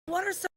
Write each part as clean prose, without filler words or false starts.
What are some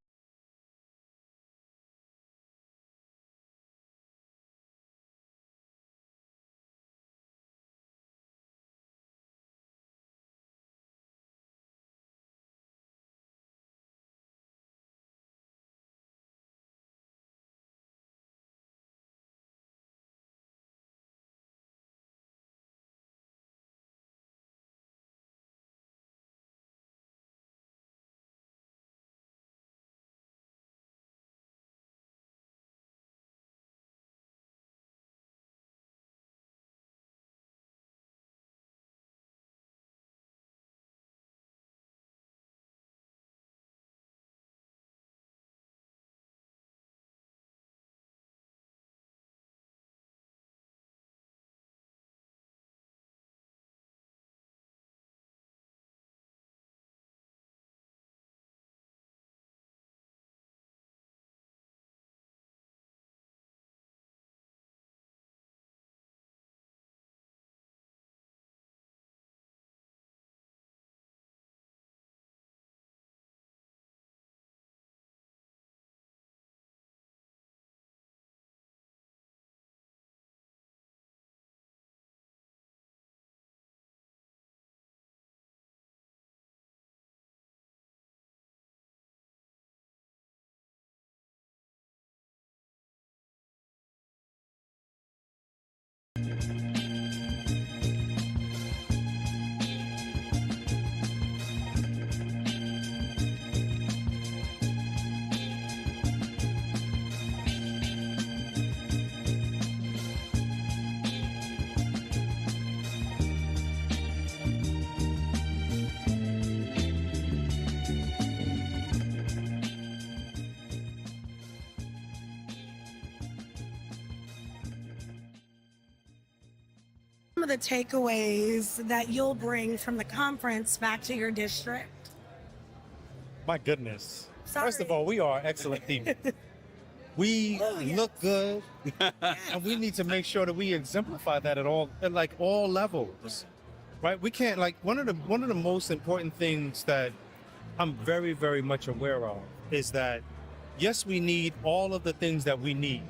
of the takeaways that you'll bring from the conference back to your district? My goodness. Sorry. First of all, we are excellent people. We look good, and we need to make sure that we exemplify that at all levels, right? We can't one of the most important things that I'm very, very much aware of is that yes, we need all of the things that we need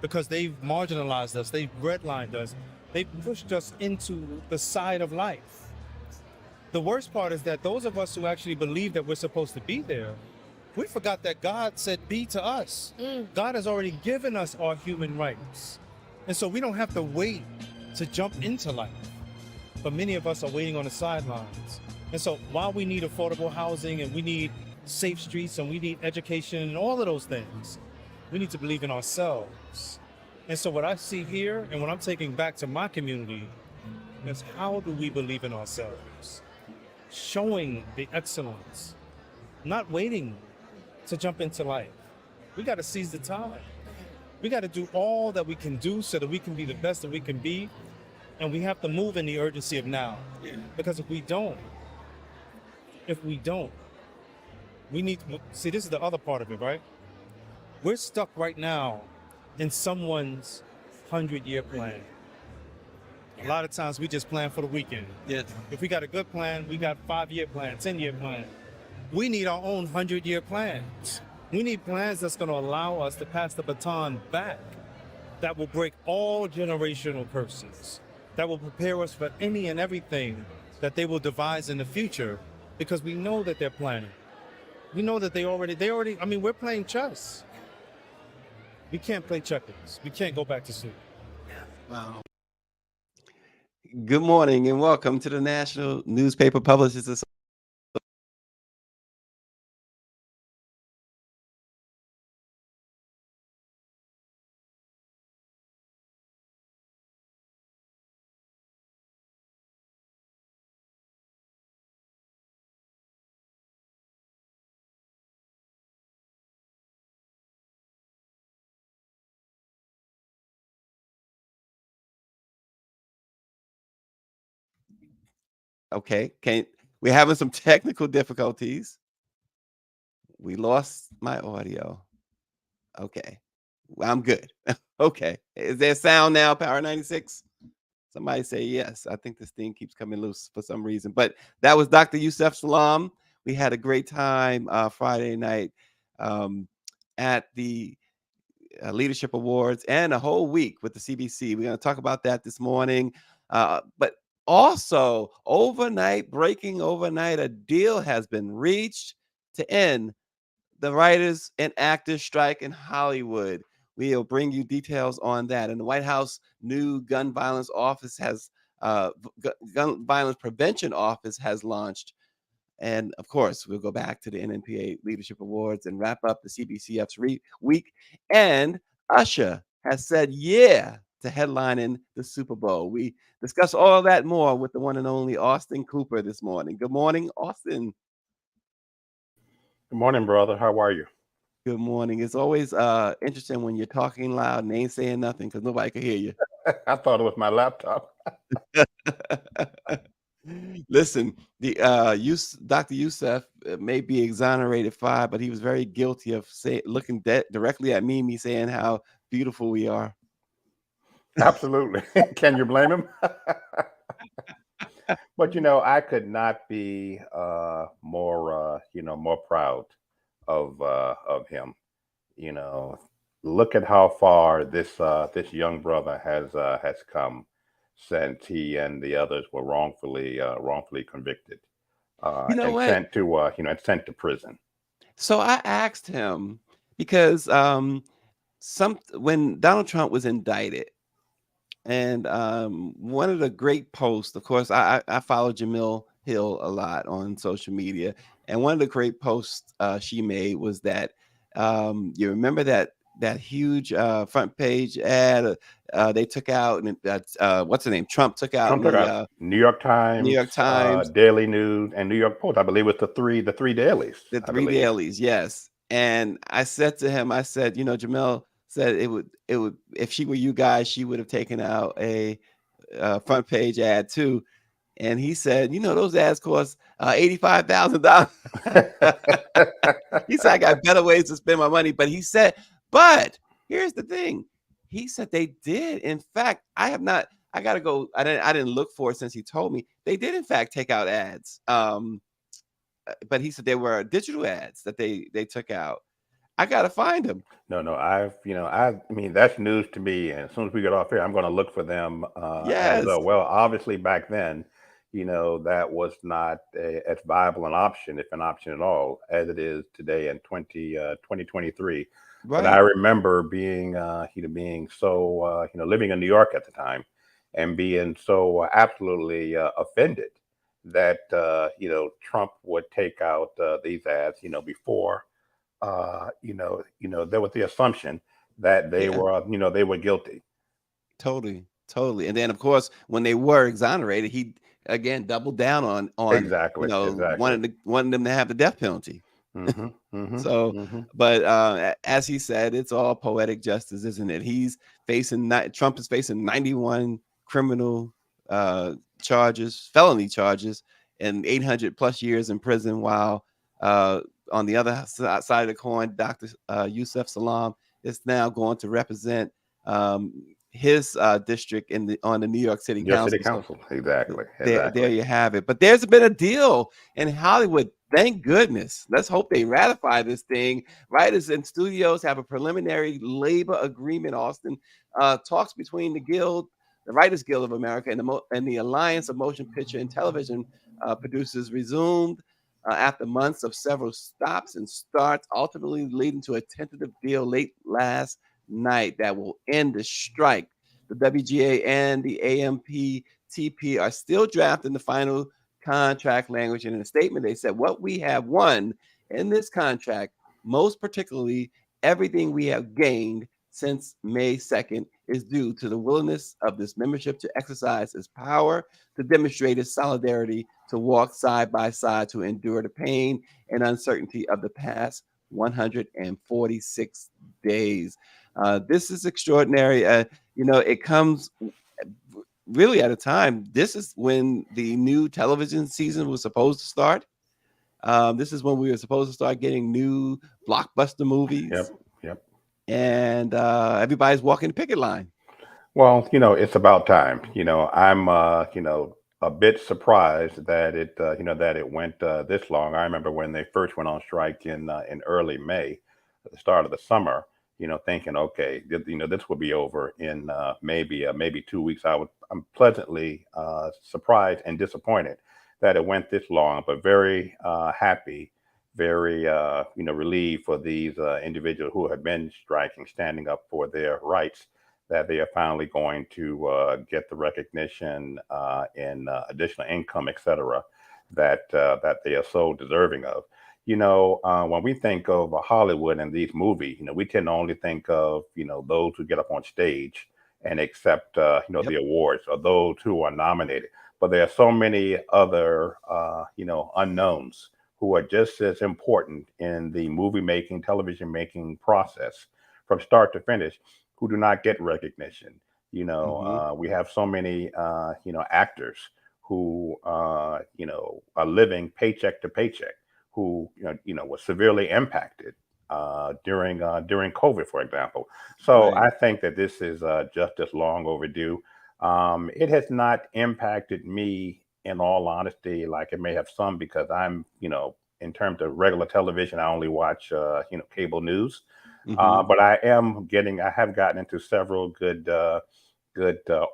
because they've marginalized us, they've redlined us, they've pushed us into the side of life. The worst part is that those of us who actually believe that we're supposed to be there, we forgot that God said be to us. God has already given us our human rights. And so we don't have to wait to jump into life. But many of us are waiting on the sidelines. And so while we need affordable housing and we need safe streets and we need education and all of those things, we need to believe in ourselves. And so what I see here and what I'm taking back to my community is how do we believe in ourselves? Showing the excellence, not waiting to jump into life. We got to seize the time. We got to do all that we can do so that we can be the best that we can be. And we have to move in the urgency of now. Because if we don't, we need to see, this is the other part of it, right? We're stuck right now in someone's 100-year plan. A lot of times we just plan for the weekend. Yes. If we got a good plan, we got 5-year plan, 10-year plan. We need our own 100-year plans. We need plans that's going to allow us to pass the baton back, that will break all generational curses, that will prepare us for any and everything that they will devise in the future, because we know that they're planning. We know that they already, I mean, we're playing chess. We can't play checkers. We can't go back to sleep. Wow. Good morning and welcome to the National Newspaper Publishers Association. Okay, we're having some technical difficulties. We lost my audio. Okay, I'm good. Okay, is there sound now, Power 96? Somebody say yes. I think this thing keeps coming loose for some reason. But that was Dr. Yusef Salaam We had a great time Friday night at the Leadership Awards and a whole week with the CBC. We're going to talk about that this morning. But also, breaking overnight, a deal has been reached to end the writers and actors strike in Hollywood. We'll bring you details on that. And the White House new gun violence prevention office has launched. And of course, we'll go back to the NNPA Leadership Awards and wrap up the CBCF's week. And Usher has said yeah to headlining the Super Bowl. We discuss all that more with the one and only Austin Cooper this morning. Good morning, Austin. Good morning, brother. How are you? Good morning. It's always interesting when you're talking loud and ain't saying nothing because nobody can hear you. I thought it was my laptop. Listen, the Dr. Youssef may be exonerated 5, but he was very guilty of looking directly at me saying how beautiful we are. Absolutely. Can you blame him? But I could not be more proud of him. Look at how far this young brother has come since he and the others were wrongfully convicted and what? sent to prison. So I asked him because when Donald Trump was indicted, and one of the great posts, of course, I follow Jamil Hill a lot on social media, and one of the great posts she made was that you remember that huge front page ad they took out, and what's the name? Trump took out New York Times, Daily News, and New York Post. I believe it's the three dailies. The three dailies, yes. And I said to him, I said, Jamil said it would if she were you guys, she would have taken out a front page ad too. And he said, those ads cost $85,000. He said, I got better ways to spend my money. But he said, but here's the thing. He said they did. In fact, I got to go. I didn't look for it since he told me. They did, in fact, take out ads. But he said they were digital ads that they took out. I got to find them. No, I mean, that's news to me. And as soon as we get off here, I'm going to look for them. Yes. Well, obviously back then, that was not as viable an option, if an option at all, as it is today in 2023. Right. But I remember being so, living in New York at the time and being so absolutely offended that, Trump would take out these ads, before, there was the assumption that they were guilty. Totally. And then, of course, when they were exonerated, he again doubled down on exactly. wanted them to have the death penalty. But as he said, it's all poetic justice, isn't it? Trump is facing 91 criminal felony charges, and 800 plus years in prison, while on the other side of the coin, Dr. Yusef Salaam is now going to represent his district on the New York City Council. Exactly. There you have it. But there's been a deal in Hollywood. Thank goodness. Let's hope they ratify this thing. Writers and studios have a preliminary labor agreement. Austin, talks between the Writers Guild of America, and the Alliance of Motion Picture and Television Producers resumed after months of several stops and starts, ultimately leading to a tentative deal late last night that will end the strike. The WGA and the AMPTP are still drafting the final contract language, and in a statement they said, what we have won in this contract, most particularly everything we have gained since May 2nd, is due to the willingness of this membership to exercise its power, to demonstrate its solidarity, to walk side by side, to endure the pain and uncertainty of the past 146 days. This is extraordinary. It comes really at a time. This is when the new television season was supposed to start. This is when we were supposed to start getting new blockbuster movies. Yep. And everybody's walking the picket line. Well, it's about time. I'm a bit surprised that it went this long. I remember when they first went on strike in early May, at the start of the summer. Thinking, okay, this will be over in maybe 2 weeks. I'm pleasantly surprised and disappointed that it went this long, but very happy, very relieved for these individuals who have been striking, standing up for their rights, that they are finally going to get the recognition and additional income, etc., that they are so deserving of. When we think of Hollywood and these movies, we tend to only think of those who get up on stage and accept Yep. the awards, or those who are nominated. But there are so many other unknowns who are just as important in the movie making, television making process from start to finish, who do not get recognition. Hmm. We have so many actors who are living paycheck to paycheck, who were severely impacted during COVID, for example. So Right. I think that this is just as long overdue. It has not impacted me, in all honesty, like it may have some, because I'm, in terms of regular television, I only watch, cable news. Hmm. But I have gotten into several good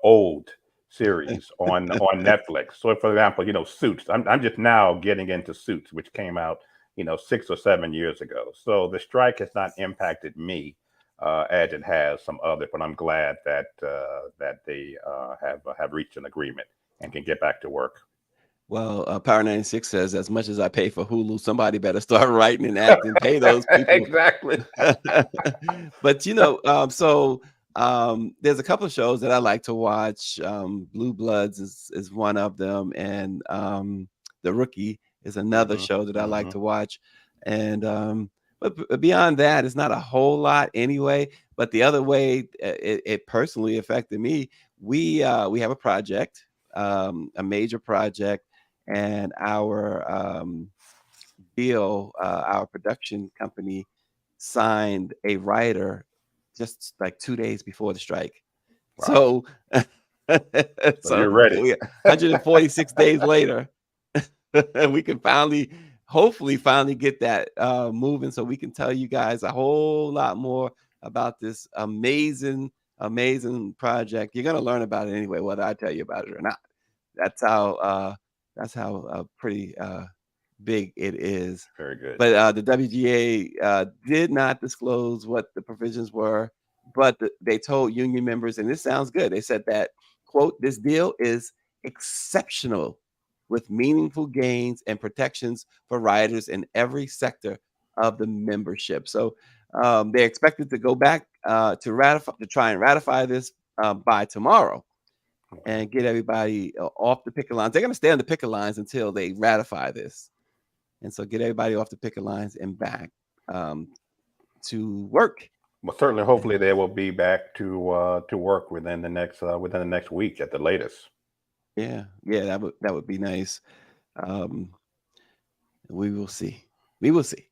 old series on Netflix. So, for example, Suits. I'm just now getting into Suits, which came out 6 or 7 years ago. So the strike has not impacted me as it has some others. But I'm glad that they have reached an agreement and can get back to work. Well, Power 96 says, as much as I pay for Hulu, somebody better start writing and acting, pay those people. Exactly. But there's a couple of shows that I like to watch. Blue Bloods is one of them, and The Rookie is another Hmm. show that I like Hmm. to watch. And but beyond that, it's not a whole lot anyway. But the other way it personally affected me, we have a project, a major project, and our production company signed a writer just like 2 days before the strike. Wow. So, So you're so ready. 146 days later, we can hopefully finally get that moving, so we can tell you guys a whole lot more about this amazing project. You're gonna learn about it anyway, whether I tell you about it or not. That's how pretty big it is. Very good. But the WGA did not disclose what the provisions were, but they told union members, and this sounds good. They said that, quote, this deal is exceptional with meaningful gains and protections for riders in every sector of the membership. So they expected to go back to try and ratify this by tomorrow Okay. and get everybody off the picket lines. They're going to stay on the picket lines until they ratify this. And so get everybody off the picket lines and back to work. Well, certainly, And hopefully, they will be back to work within the next week at the latest. yeah, that would be nice. Um, we will see. We will see.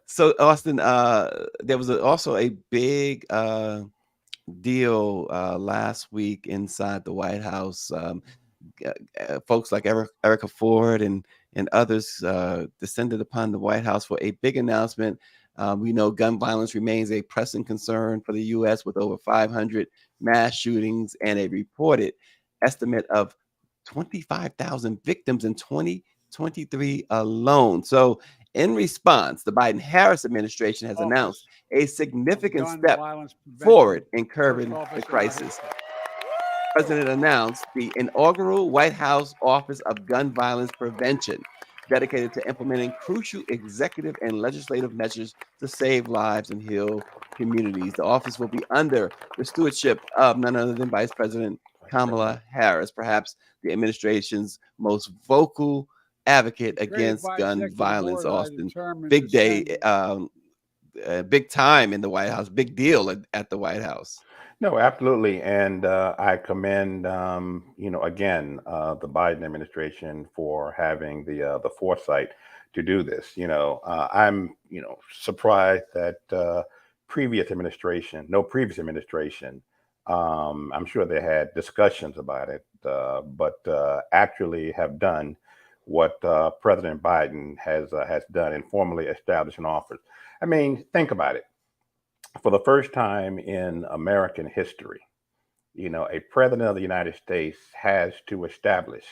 So Austin, there was also a big deal last week inside the White House. uh, Folks like Erica Ford and others descended upon the White House for a big announcement. We know gun violence remains a pressing concern for the U.S. with over 500 mass shootings and a reported estimate of 25,000 victims in 2023 alone. So, in response, the Biden-Harris administration has announced Office a of significant Gun step Violence Prevention, forward in first curbing the office in our history. crisis. President announced the inaugural White House Office of Gun Violence Prevention, dedicated to implementing crucial executive and legislative measures to save lives and heal communities. The office will be under the stewardship of none other than Vice President Vice President. Kamala Harris, perhaps the administration's most vocal advocate Created against by gun executive violence. order, I Austin, determined to big day, send big time in the White House, big deal at the White House. No, absolutely, and I commend, again, the Biden administration for having the foresight to do this. I'm, surprised that no previous administration, I'm sure they had discussions about it, but actually have done what President Biden has done and formally established an office. I mean, think about it. For the first time in American history, a president of the United States has to establish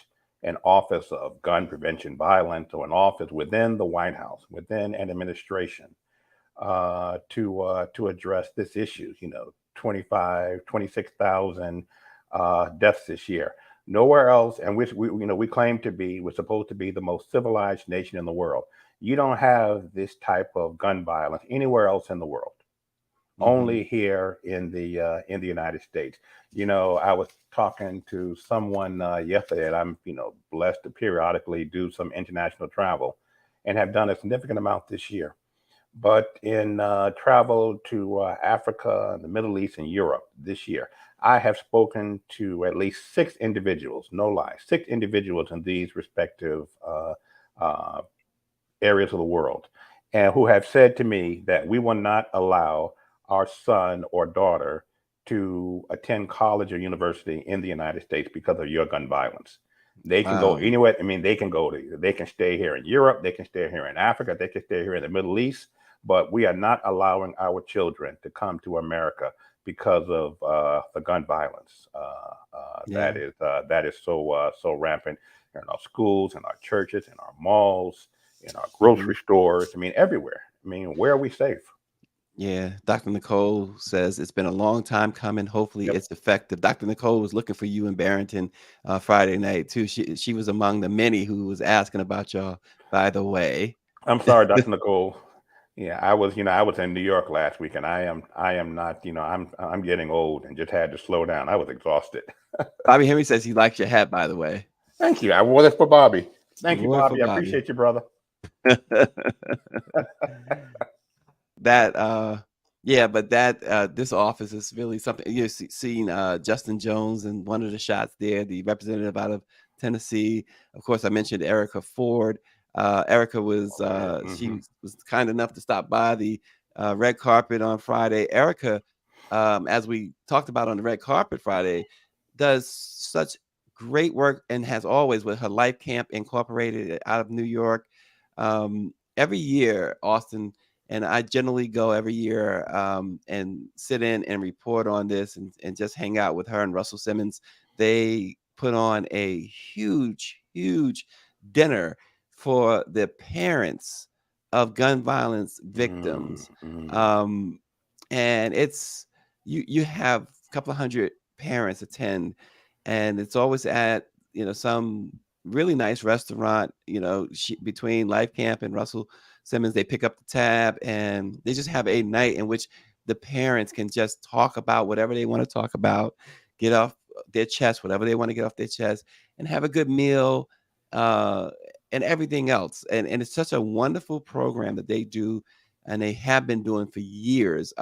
an office of gun prevention violence or an office within the White House, within an administration, to address this issue. 26,000 deaths this year. Nowhere else, and we claim to be, we're supposed to be the most civilized nation in the world. You don't have this type of gun violence anywhere else in the world. Only here in the United States. I was talking to someone yesterday, and I'm blessed to periodically do some international travel, and have done a significant amount this year. But in travel to Africa, the Middle East, and Europe this year, I have spoken to at least 6 individuals, no lie, 6 individuals in these respective uh, areas of the world, and who have said to me that we will not allow our son or daughter to attend college or university in the United States because of your gun violence. They can go Wow. anywhere. I mean, they can stay here in Europe, they can stay here in Africa, they can stay here in the Middle East, but we are not allowing our children to come to America because of the gun violence Yeah. that is so rampant in our schools, in our churches, in our malls, in our grocery stores. I mean, everywhere. I mean, where are we safe? Yeah, Dr. Nicole says it's been a long time coming. Hopefully, Yep. it's effective. Dr. Nicole was looking for you in Barrington Friday night too. She was among the many who was asking about y'all. By the way, I'm sorry, Dr. Nicole. Yeah, I was in New York last week, and I am not, I'm getting old and just had to slow down. I was exhausted. Bobby Henry says he likes your hat. By the way, Thank you. I wore this for Bobby. Thank you, more for Bobby. I Bobby. appreciate you, brother. That yeah, but that this office is really something. You've seen Justin Jones and one of the shots there, the representative out of Tennessee. Of course, I mentioned Erica Ford. Erica was Hmm. she was kind enough to stop by the red carpet on Friday. Erica, as we talked about on the red carpet Friday, does such great work and has always with her Life Camp Incorporated out of New York. Every year, Austin, and I generally go every year and sit in and report on this and just hang out with her and Russell Simmons. They put on a huge dinner for the parents of gun violence victims. Mm-hmm. Um, and it's you have a couple of hundred parents attend, and it's always at some really nice restaurant. Between Life Camp and Russell Simmons, they pick up the tab and they just have a night in which the parents can just talk about whatever they want to talk about, get off their chest, whatever they want to get off their chest, and have a good meal uh, and everything else. And it's such a wonderful program that they do, and they have been doing for years.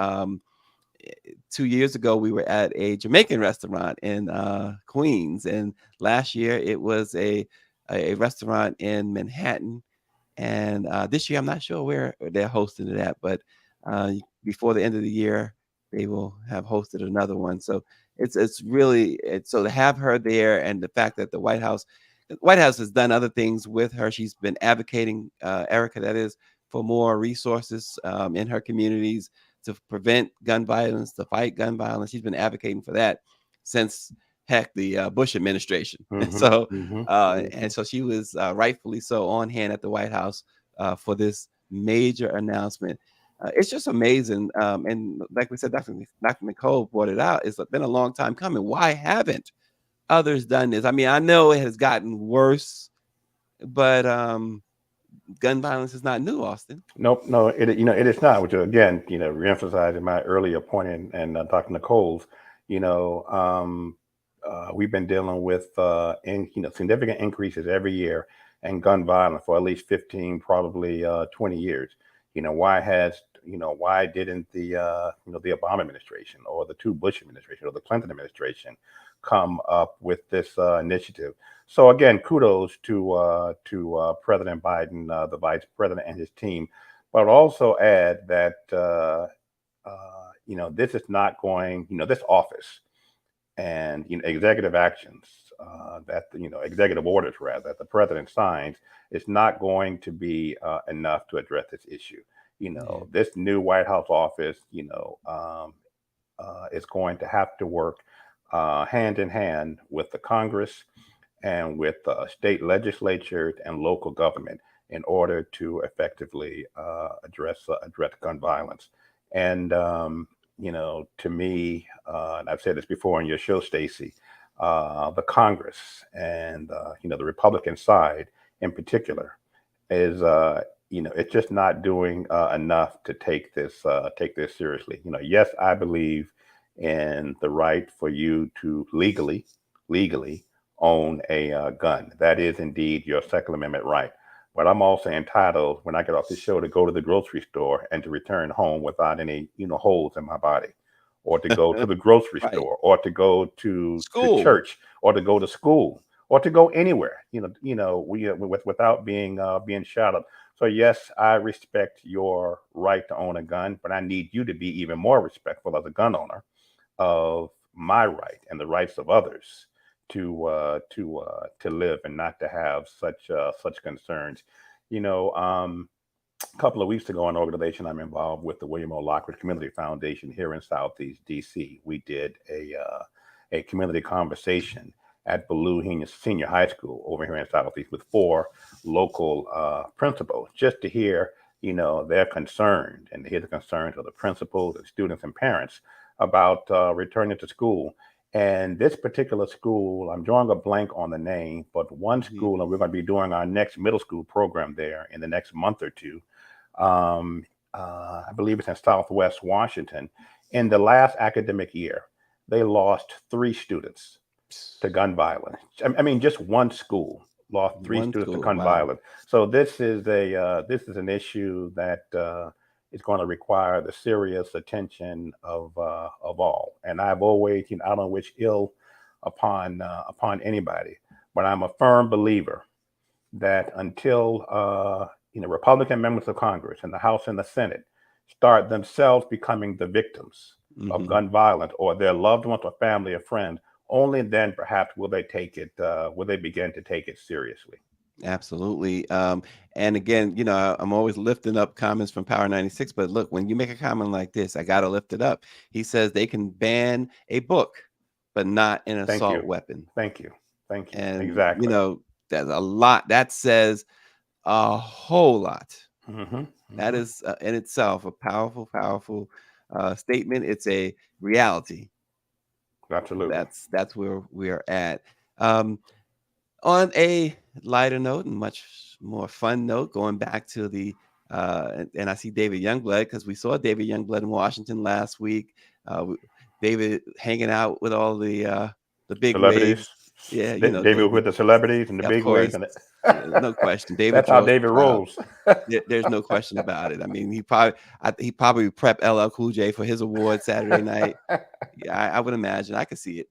2 years ago, we were at a Jamaican restaurant in Queens, and last year it was a restaurant in Manhattan. And this year, I'm not sure where they're hosting it at, but before the end of the year, they will have hosted another one. So so to have her there, and the fact that the White House has done other things with her. She's been advocating, Erica, that is, for more resources in her communities to prevent gun violence, to fight gun violence. She's been advocating for that since heck the Bush administration. Hmm. So Hmm. and so she was rightfully so on hand at the White House for this major announcement. It's just amazing. And like we said, Dr. Nicole brought it out. It's been a long time coming. Why haven't others done this? I mean, I know it has gotten worse, but gun violence is not new, Austin. Nope, no, it is not. Which again, reemphasizing my earlier point and Dr. Nicole's, you know, um, we've been dealing with significant increases every year in gun violence for at least 15, probably 20 years. Why didn't the Obama administration or the two Bush administration or the Clinton administration come up with this initiative? So again, kudos to President Biden, the Vice President, and his team. But I'd also add that this is not going. This office and executive actions executive orders rather that the president signs is not going to be enough to address this issue. This new White House office, is going to have to work hand in hand with the Congress and with state legislatures and local government in order to effectively address gun violence. And to me, and I've said this before on your show, Stacy, the Congress and the Republican side in particular is it's just not doing enough to take this seriously. Yes, I believe in the right for you to legally own a gun. That is indeed your Second Amendment right. But I'm also entitled, when I get off the show, to go to the grocery store and to return home without any holes in my body, or to go to the grocery Right. store, or to go to School. church, or to go to school, or to go anywhere. Without being shot up. So yes, I respect your right to own a gun, but I need you to be even more respectful as a gun owner of my right and the rights of others to live and not to have such concerns. A couple of weeks ago, an organization I'm involved with, the William O. Lockridge Community Foundation here in Southeast DC, we did a community conversation at Ballou Senior High School over here in Southeast with 4 local principals, just to hear their concerns and to hear the concerns of the principals, the students, and parents about returning to school. And this particular school, I'm drawing a blank on the name, but one school, and we're going to be doing our next middle school program there in the next month or two. I believe it's in Southwest Washington. In the last academic year, they lost 3 students to gun violence. I mean, just one school lost 3 students to gun violence. So this is an issue that is going to require the serious attention of all. And I've always, I don't wish ill upon anybody, but I'm a firm believer that until Republican members of Congress and the House and the Senate start themselves becoming the victims of gun violence, or their loved ones or family or friends, only then perhaps will they begin to take it seriously. Absolutely. And again, I'm always lifting up comments from Power 96, but look, when you make a comment like this, I got to lift it up. He says they can ban a book, but not an assault weapon. Thank you. And, exactly. there's a lot that says a whole lot. That is in itself a powerful, powerful statement. It's a reality. Absolutely. That's where we are at. On a lighter note and much more fun note, going back to the and I see David Youngblood, because we saw David Youngblood in Washington last week. David hanging out with all the big wigs. Yeah, David with the celebrities and the big wigs. No question. David. That's how David rolls. There's no question about it. I mean, he probably prepped LL Cool J for his award Saturday night. Yeah, I would imagine. I could see it.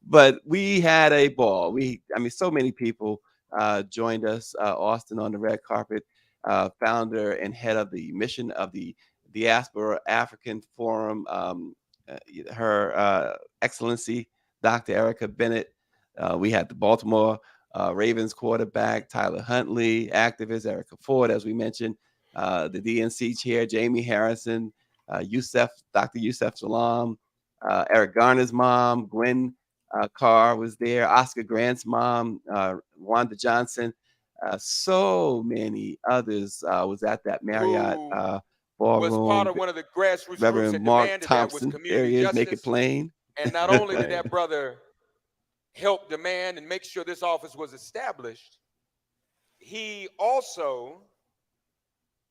But we had a ball. So many people joined us. Austin on the red carpet, founder and head of the mission of the Diaspora African Forum, her Excellency, Dr. Erica Bennett. We had the Baltimore Ravens quarterback, Tyler Huntley, activist Erica Ford, as we mentioned, the DNC chair, Jamie Harrison, Dr. Yusef Salam, Eric Garner's mom, Gwen Carr was there, Oscar Grant's mom, Wanda Johnson, so many others was at that Marriott ballroom. Was part of one of the grassroots Reverend groups that Mark demanded Thompson, that was community justice. Make it plain. And not only did that brother help demand and make sure this office was established, he also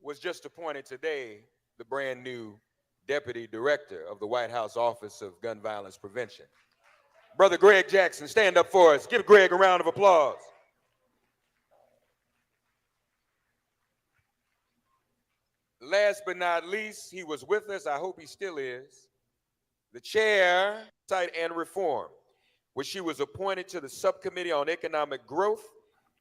was just appointed today the brand new Deputy Director of the White House Office of Gun Violence Prevention. Brother Greg Jackson, stand up for us. Give Greg a round of applause. Last but not least, he was with us, I hope he still is, the chair, Oversight and Reform, where she was appointed to the Subcommittee on Economic Growth,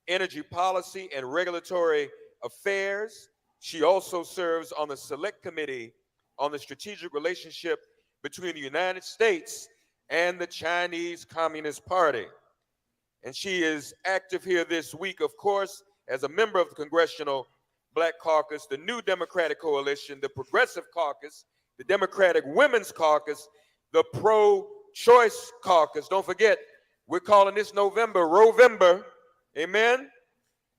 Energy Policy, and Regulatory Affairs. She also serves on the Select Committee on the Strategic Relationship between the United States and the Chinese Communist Party. And she is active here this week, of course, as a member of the Congressional Black Caucus, the New Democratic Coalition, the Progressive Caucus, the Democratic Women's Caucus, the Pro-Choice Caucus. Don't forget, we're calling this November Rovember, amen?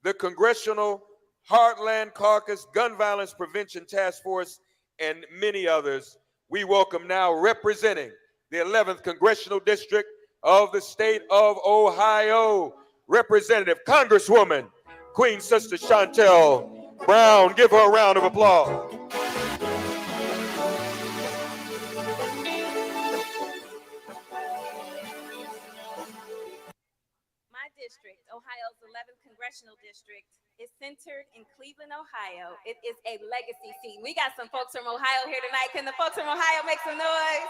The Congressional Heartland Caucus, Gun Violence Prevention Task Force, and many others. We welcome now, representing the 11th Congressional District of the state of Ohio, Representative Congresswoman, Queen Sister Chantel Brown. Give her a round of applause. My district, Ohio's 11th Congressional District, is centered in Cleveland, Ohio. It is a legacy seat. We got some folks from Ohio here tonight. Can the folks from Ohio make some noise?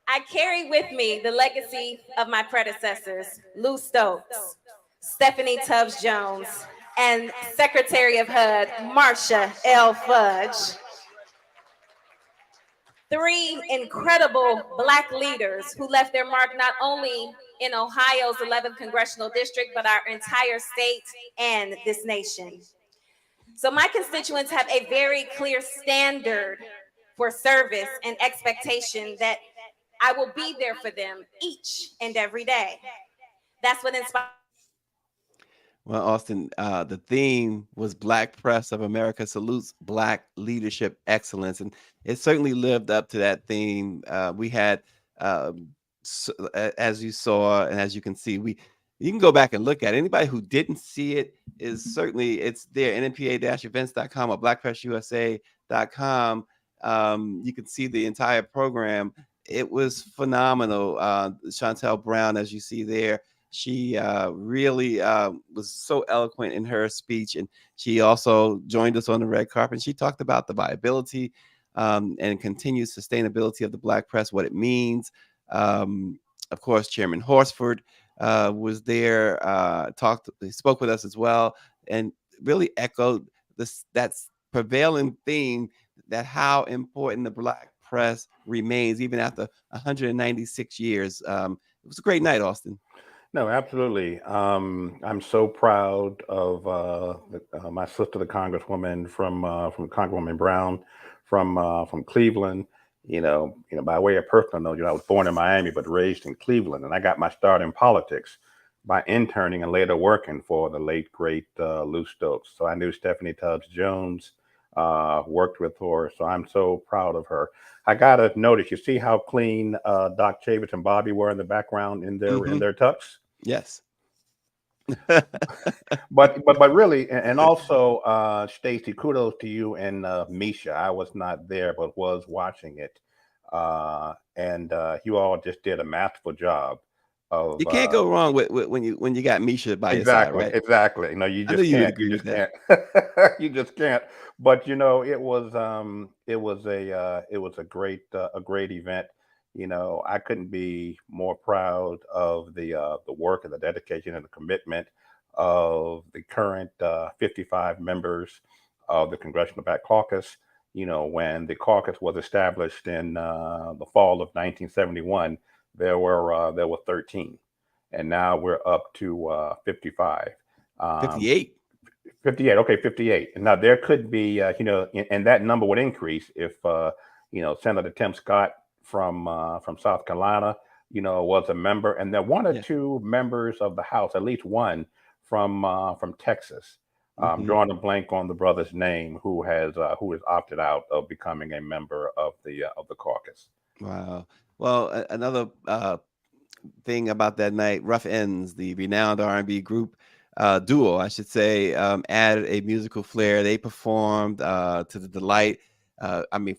I carry with me the legacy of my predecessors, Lou Stokes, Stephanie Tubbs Jones, and Secretary of HUD, Marsha L. Fudge. Three incredible Black leaders who left their mark not only in Ohio's 11th Congressional District, but our entire state and this nation. So my constituents have a very clear standard for service and expectation that I will be there for them each and every day. That's what inspires. Well, Austin, the theme was Black Press of America salutes Black leadership excellence, and it certainly lived up to that theme. We had, as you saw and as you can see, you can go back and look at it. Anybody who didn't see it is certainly, it's there, NNPA-events.com or blackpressusa.com. You can see the entire program. It was phenomenal. Chantel Brown, as you see there, she really was so eloquent in her speech, and she also joined us on the red carpet. And she talked about the viability and continued sustainability of the Black press, what it means. Of course, Chairman Horsford was there, he spoke with us as well, and really echoed that prevailing theme that how important the Black press remains even after 196 years. It was a great night, Austin. No, absolutely. I'm so proud of my sister, the Congresswoman from Congresswoman Brown from Cleveland. By way of personal note, I was born in Miami but raised in Cleveland, and I got my start in politics by interning and later working for the late great Lou Stokes. So I knew Stephanie Tubbs Jones, worked with her, so I'm so proud of her. I gotta notice, you see how clean Doc Chavez and Bobby were in the background in their tux? Yes. but really, and also Stacy, kudos to you and Misha. I was not there but was watching it, and you all just did a masterful job of, you can't go wrong with when you got Misha by your side, right? Exactly. No, you just can't. You just can't. You just can't. But it was a great event. I couldn't be more proud of the work and the dedication and the commitment of the current 55 members of the Congressional Black Caucus. When the caucus was established in the fall of 1971, there were 13, and now we're up to 55. 58. 58. Okay, 58. And now there could be, and that number would increase if, Senator Tim Scott from South Carolina, was a member, and there one or two members of the House, at least one from Texas. Drawing a blank on the brother's name, who has opted out of becoming a member of the caucus. Wow. Well, another thing about that night, Rough Ends, the renowned R&B group, duo, I should say, added a musical flair. They performed to the delight.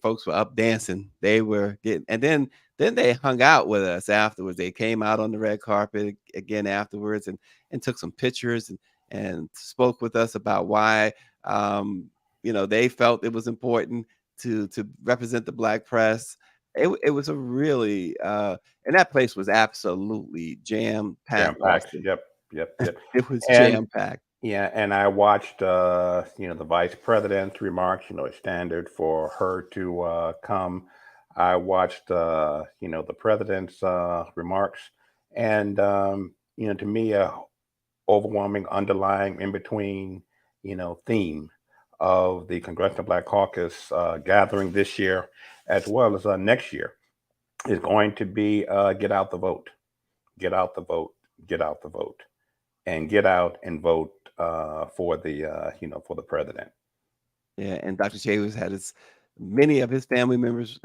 Folks were up dancing. They were getting, and then they hung out with us afterwards. They came out on the red carpet again afterwards and took some pictures and spoke with us about why they felt it was important to represent the Black press. It was a really and that place was absolutely jam-packed. Yep. It was jam-packed. Yeah, and I watched the vice president's remarks. It's standard for her to come. I watched, the president's remarks, and to me, a overwhelming, underlying, in between, theme of the Congressional Black Caucus gathering this year, as well as next year, is going to be get out the vote, get out the vote, get out the vote, and get out and vote for the president. Yeah, and Dr. Chavis had many of his family members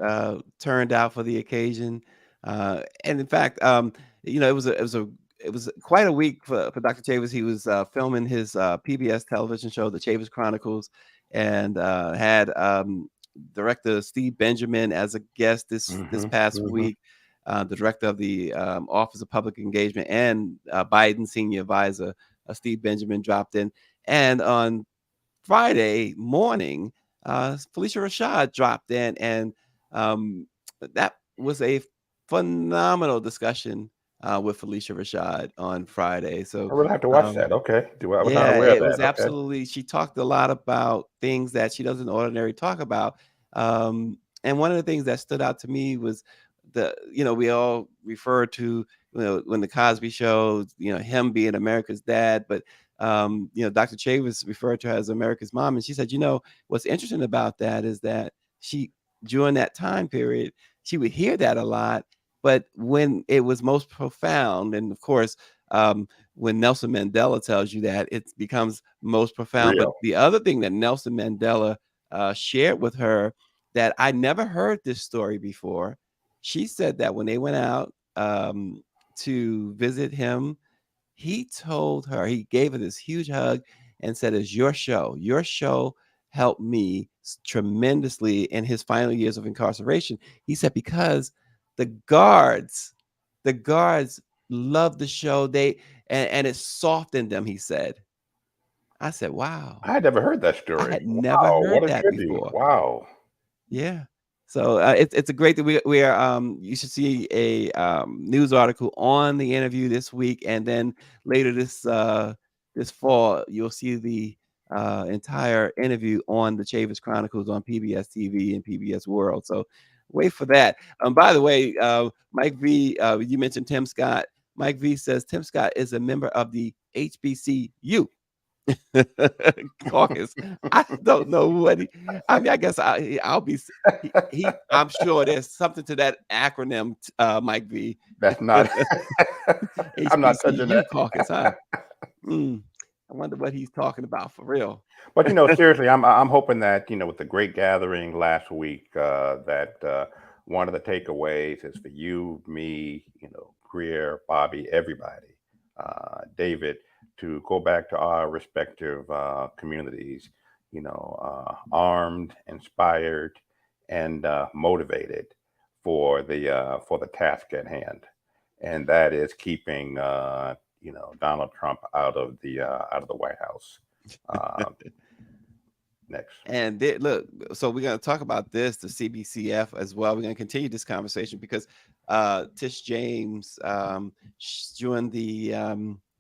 turned out for the occasion, and in fact, it was quite a week for Dr. Chavis. He was filming his PBS television show, The Chavis Chronicles, and had director Steve Benjamin as a guest this past week. The director of the Office of Public Engagement and Biden senior advisor Steve Benjamin dropped in, and on Friday morning, Felicia Rashad dropped in, and that was a phenomenal discussion with Felicia Rashad on Friday. So I really have to watch that. Okay, I was not yeah, aware of it was that. Okay, absolutely. She talked a lot about things that she doesn't ordinarily talk about. And one of the things that stood out to me was we all refer to, when the Cosby Show, him being America's dad, but Dr. Chavis referred to her as America's mom, and she said, what's interesting about that is that during that time period, she would hear that a lot, but when it was most profound, and of course, when Nelson Mandela tells you that, it becomes most profound. But real. the other thing that Nelson Mandela shared with her, that I never heard this story before, she said that when they went out to visit him, he gave her this huge hug and said, "It's your show. Your show helped me tremendously in his final years of incarceration." He said, because the guards loved the show. And it softened them, he said. I said, wow. I had never heard that I story. had never Wow, heard what a that tribute! before. Wow. Yeah. So it's a great thing. We are you should see a news article on the interview this week, and then later this fall you'll see the entire interview on the Chavis Chronicles on PBS TV and PBS World. So wait for that. By the way, Mike V, you mentioned Tim Scott. Mike V says Tim Scott is a member of the HBCU caucus. I don't know what I guess I'll be. I'm sure there's something to that acronym, Mike V. That's not. I'm not touching HBCU that. caucus, huh? I wonder what he's talking about for real. But seriously, I'm hoping that with the great gathering last week, that one of the takeaways is for you, me, Greer, Bobby, everybody, David, to go back to our respective communities, armed, inspired, and motivated for the task at hand, and that is keeping Donald Trump out of the White House. Next. And look, so we're going to talk about the CBCF as well. We're going to continue this conversation because Tish James during the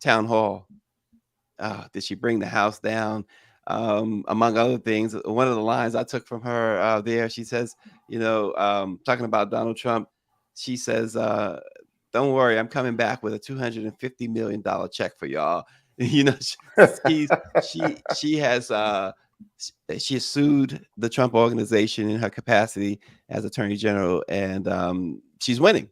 town hall, did she bring the house down? Among other things, one of the lines I took from her there, she says, talking about Donald Trump, she says, "Don't worry, I'm coming back with a $250 million check for y'all." She has she sued the Trump organization in her capacity as Attorney General, and she's winning.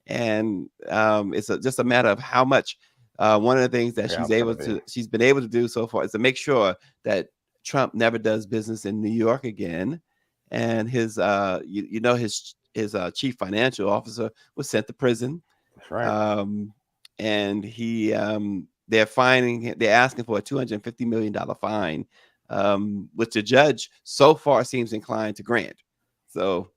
And it's just a matter of how much. One of the things that she's been able to do so far is to make sure that Trump never does business in New York again. And his his chief financial officer was sent to prison. That's right. And they're asking for a $250 million fine, which the judge so far seems inclined to grant. So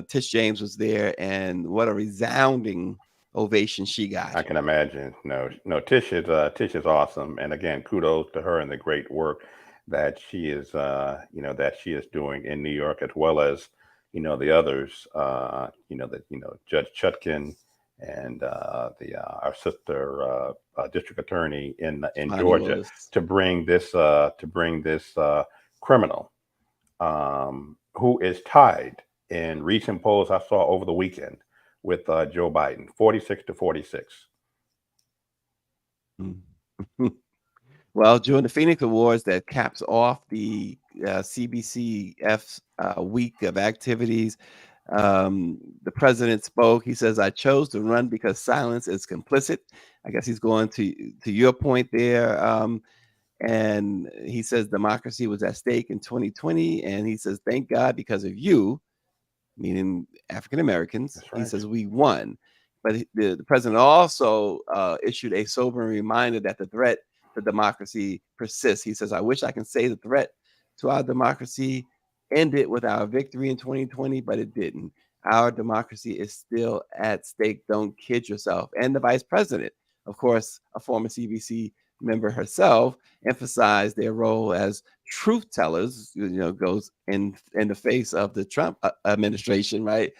Tish James was there, and what a resounding ovation she got. I can imagine. No, Tish is awesome, and again, kudos to her and the great work that she is doing in New York, as well as the others, Judge Chutkin and our sister district attorney in Georgia, to bring this criminal who is tied in recent polls I saw over the weekend with Joe Biden, 46 to 46. Well, during the Phoenix Awards that caps off the CBCF week of activities, the president spoke. He says, "I chose to run because silence is complicit." I guess he's going to your point there. And he says democracy was at stake in 2020. And he says, "Thank God because of you," meaning African Americans. That's He right. says, "We won." But the president also issued a sobering reminder that the threat to democracy persists. He says, "I wish I can say the threat to our democracy ended with our victory in 2020, but it didn't. Our democracy is still at stake. Don't kid yourself." And the vice president, of course, a former CBC member herself, emphasized their role as truth tellers, goes in the face of the Trump administration, right?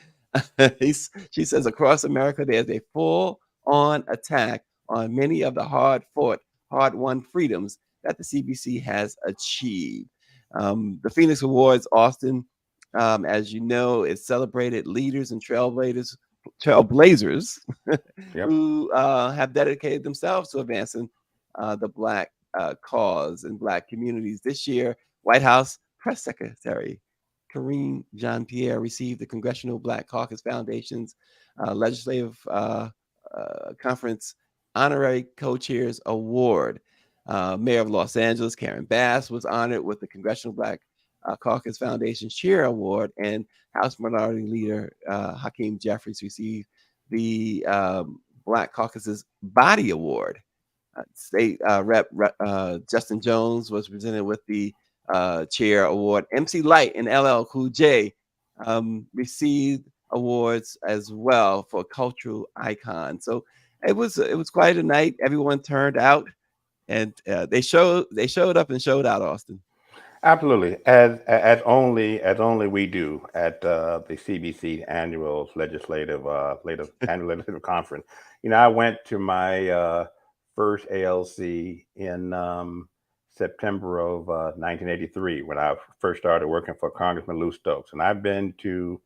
She says, across America, there's a full-on attack on many of the hard-fought, hard-won freedoms that the CBC has achieved. The Phoenix Awards, Austin, as you know, it celebrated leaders and trailblazers Yep. who have dedicated themselves to advancing the Black cause in Black communities. This year, White House Press Secretary Karine Jean-Pierre received the Congressional Black Caucus Foundation's Legislative Conference Honorary Co-Chairs Award. Mayor of Los Angeles, Karen Bass, was honored with the Congressional Black Caucus Foundation's Chair Award, and House Minority Leader Hakeem Jeffries received the Black Caucus's Body Award. State Rep Justin Jones was presented with the Chair Award. MC Light and LL Cool J received awards as well for cultural icons. So it was quite a night. Everyone turned out, and they showed up and showed out, Austin. Absolutely, as only we do at the CBC annual legislative conference. I went to my first ALC in September of 1983 when I first started working for Congressman Lou Stokes, and I've been to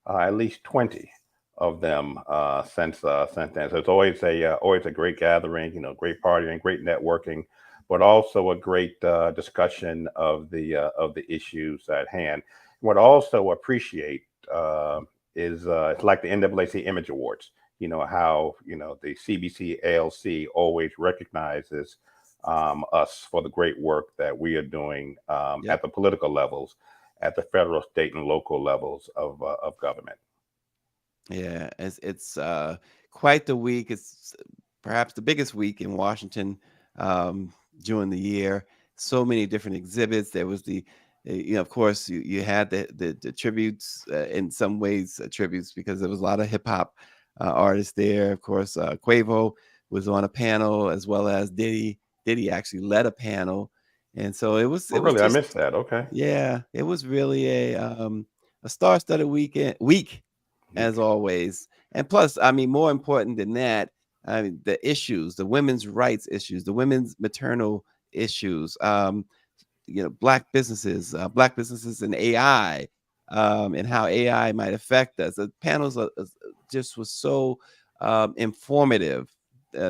at least 20 of them since then. So it's always a great gathering, great partying, great networking, but also a great discussion of the issues at hand. What I also appreciate is it's like the NAAC Image Awards. How the CBC ALC always recognizes us for the great work that we are doing at the political levels, at the federal, state, and local levels of government. Yeah, it's quite the week. It's perhaps the biggest week in Washington during the year. So many different exhibits. There was of course, you had the tributes, in some ways tributes, because there was a lot of hip hop artists there. Of course, Quavo was on a panel, as well as Diddy. Diddy actually led a panel, and so it was. Oh, really? I missed that. Okay. Yeah, it was really a star-studded week, as always. And plus, I mean, more important than that, I mean, the issues, the women's rights issues, the women's maternal issues, Black businesses and AI, and how AI might affect us. The panels just was so informative,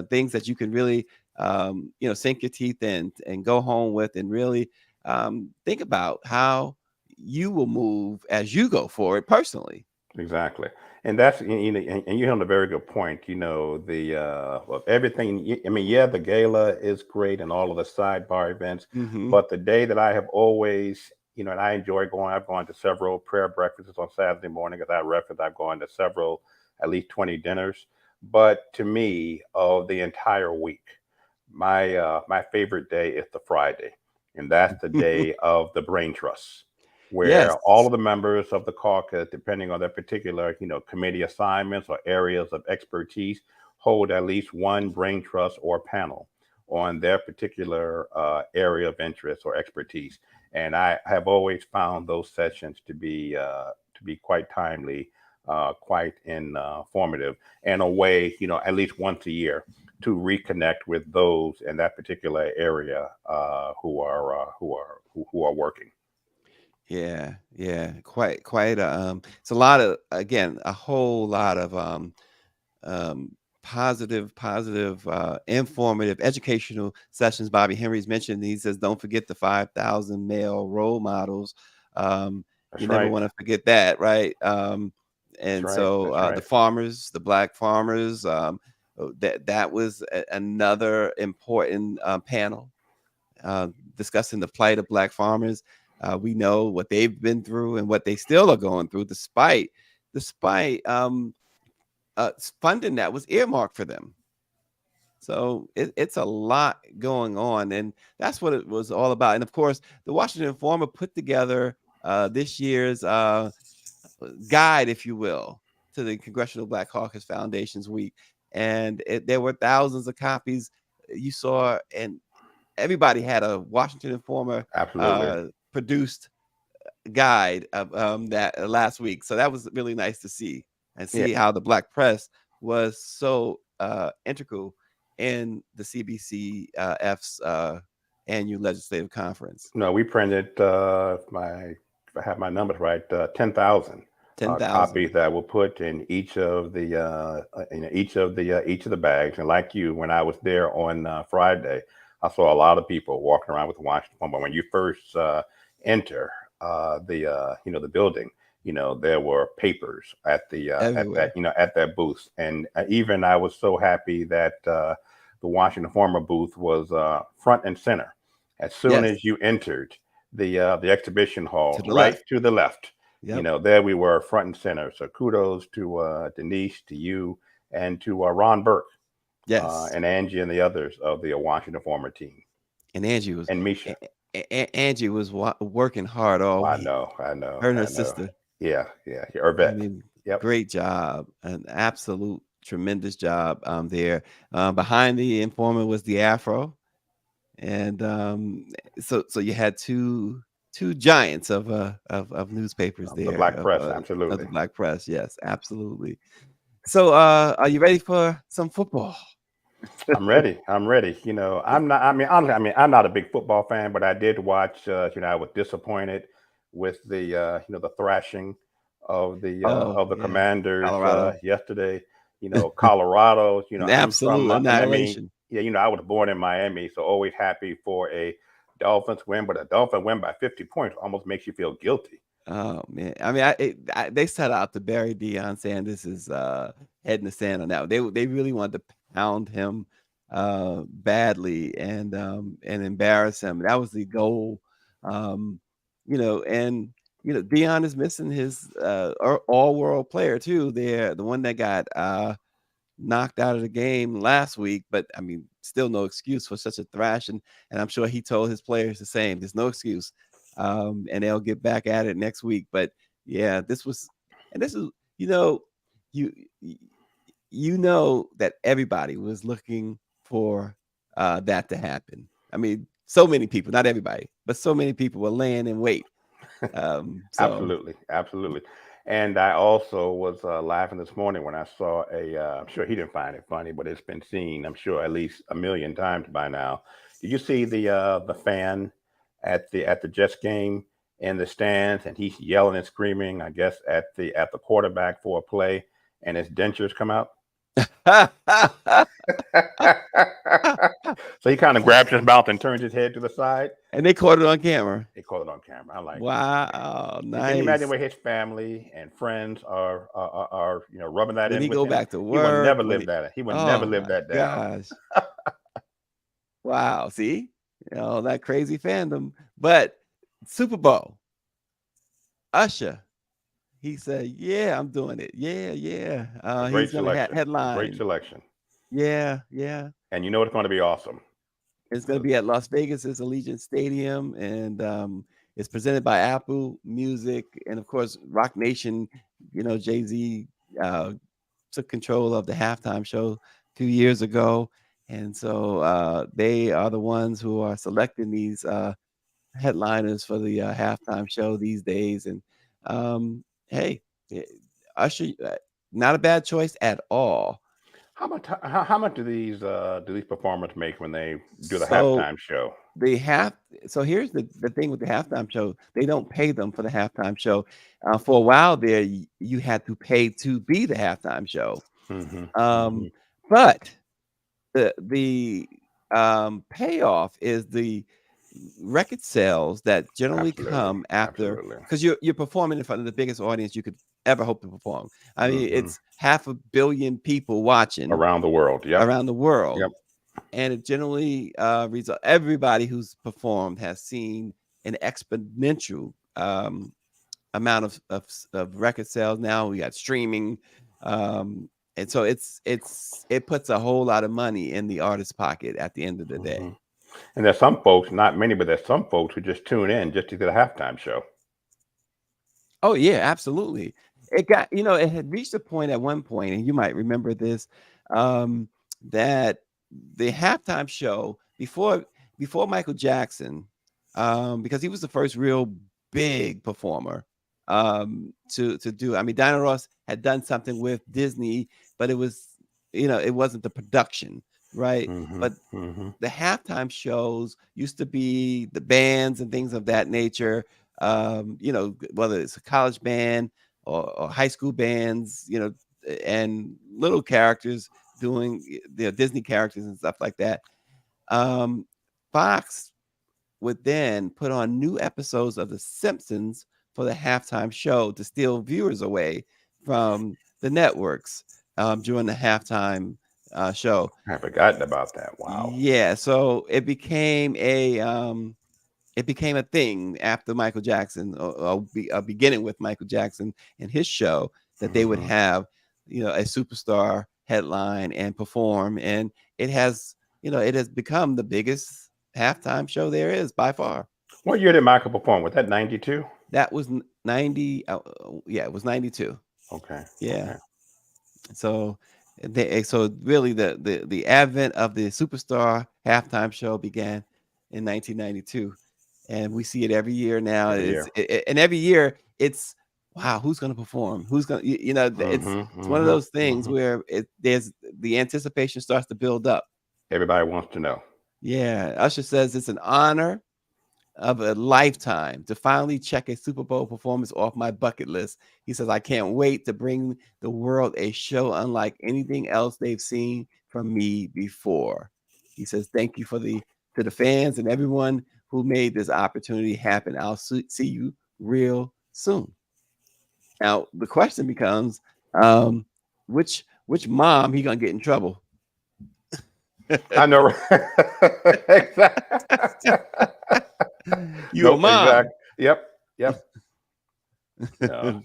things that you can really, sink your teeth in and go home with, and really think about how you will move as you go forward personally. Exactly. And that's, and you hit on a very good point. Well, everything. I mean, yeah, the gala is great and all of the sidebar events, but the day that I have always, and I enjoy going. I've gone to several prayer breakfasts on Saturday morning. As I referenced, I've gone to several, at least 20 dinners. But to me, of the entire week, my favorite day is the Friday, and that's the day of the brain trust, where Yes. all of the members of the caucus, depending on their particular, committee assignments or areas of expertise, hold at least one brain trust or panel on their particular area of interest or expertise. And I have always found those sessions to be quite timely, quite informative, and a way, at least once a year, to reconnect with those in that particular area who are working. Yeah, yeah, quite it's a lot of, again, a whole lot of um positive informative educational sessions. Bobby Henry's mentioned, he says don't forget the 5,000 male role models. um you That's never right. want to forget that, right? That's And right. so That's right. the farmers, the black farmers, that was another important panel discussing the plight of black farmers. We know what they've been through and what they still are going through, despite funding that was earmarked for them. So it's a lot going on, and that's what it was all about. And of course, the Washington Informer put together this year's guide, if you will, to the Congressional Black Caucus Foundation's week, and there were thousands of copies you saw, and everybody had a Washington Informer Absolutely. produced guide of that last week. So that was really nice to see, and Yeah. see how the black press was so integral in the CBCF's annual legislative conference. No, we printed if I have my numbers right, 10,000 10,000. copies that were put in each of the each of the bags. And like you, when I was there on Friday, I saw a lot of people walking around with Washington. But when you first enter the building, there were papers at the at Everywhere. that at that booth. And even I was so happy that the Washington Informer booth was front and center. As soon Yes. as you entered the exhibition hall, To the right left. to the left, Yep. there we were, front and center. So kudos to Denise, to you, and to Ron Burke, Yes. and Angie and the others of the Washington Informer team, And Angie was and Misha. Angie was working hard all I week. know, I know, Her and her I know. sister. Yeah, yeah, I Irvette. mean, Yep. great job, an absolute tremendous job there. Behind the Informer was the Afro, and so you had two giants of newspapers The there, black press, of the absolutely. black press. Yes, absolutely. So are you ready for some football? I'm ready. I'm ready. I'm not. I mean, honestly, I'm not a big football fan, but I did watch. I was disappointed with the thrashing Oh of the yeah, Commanders Colorado. yesterday. Colorado. An I'm from absolute Miami. annihilation. Yeah, I was born in Miami, so always happy for a Dolphins win. But a Dolphin win by 50 points almost makes you feel guilty. Oh man, I mean, they set out to bury Deion Sanders' head in the sand on that one. They really wanted to pound him badly and embarrass him. That was the goal. Um, and Deion is missing his all-world player too. There, the one that got knocked out of the game last week, but I mean, still no excuse for such a thrash. And I'm sure he told his players the same. There's no excuse. And they'll get back at it next week. But yeah, this is, you know, you that everybody was looking for that to happen. I mean, so many people, not everybody, but so many people were laying in wait. So Absolutely, absolutely. And I also was laughing this morning when I saw I'm sure he didn't find it funny, but it's been seen, I'm sure, at least a million times by now. Did you see the fan at the Jets game in the stands, and he's yelling and screaming, I guess, at the quarterback for a play, and his dentures come out? So he kind of grabs his mouth and turns his head to the side. and they caught it on camera. They caught it on camera. I like it. Wow, And can you imagine nice. where his family and friends are rubbing that When in he with go him? back to He will work, never live that. He will never oh live my that down. gosh. Wow, see? That crazy fandom. But Super Bowl, Usher, he said, "Yeah, I'm doing it. Yeah, yeah." A He's great gonna selection. A great headline. selection. Yeah, yeah. And you know it's going to be awesome. It's gonna be at Las Vegas' Allegiant Stadium, and it's presented by Apple Music, and of course, Rock Nation. Jay-Z took control of the halftime show 2 years ago, and so they are the ones who are selecting these headliners for the halftime show these days. And hey, eh, Usher, not a bad choice at all. How much do these performers make when they do the So halftime show? so here's the thing with the halftime show. They don't pay them for the halftime show. For a while there, you had to pay to be the halftime show. Hmm. Um, but the payoff is the record sales that generally Absolutely, come after, absolutely. because you're performing in front of the biggest audience you could ever hope to perform. I mean, Hmm. it's 500 million people watching Around the world. Yep. around the world. Yep. And it generally result everybody who's performed has seen an exponential amount of record sales. Now we got streaming, and so it puts a whole lot of money in the artist's pocket at the end of the day. Mhm. And there's some folks, not many, but there's some folks who just tune in just to get a halftime show. Oh yeah, absolutely. It got, it had reached a point at one point, and you might remember this, that the halftime show before Michael Jackson, because he was the first real big performer to do. I mean, Diana Ross had done something with Disney, but it wasn't the production, right? Hmm. But Hmm. the halftime shows used to be the bands and things of that nature. Whether it's a college band or high school bands, and little characters doing Disney characters and stuff like that. Fox would then put on new episodes of The Simpsons for the halftime show to steal viewers away from the networks during the halftime show. I had forgotten about that. Wow. Yeah, so it became a thing after Michael Jackson, or beginning with Michael Jackson and his show, that they would Mhm. have, a superstar headline and perform, and it has become the biggest halftime show there is by far. What year did Michael perform? Was that 92? That was 90. Yeah, it was 92. Okay. Yeah. Okay. So really the advent of the superstar halftime show began in 1992, and we see it every year now. Every year. And every year it's, wow, who's going to perform? Who's going to, it's one of those things where there's the anticipation starts to build up. Everybody wants to know. Yeah, Usher says it's an honor of a lifetime to finally check a Super Bowl performance off my bucket list. He says, I can't wait to bring the world a show unlike anything else they've seen from me before. He says, thank you to the fans and everyone who made this opportunity happen. I'll see you real soon. Now, the question becomes, which mom he gonna get in trouble? I know. Exactly. You a mom. Exactly. Yep.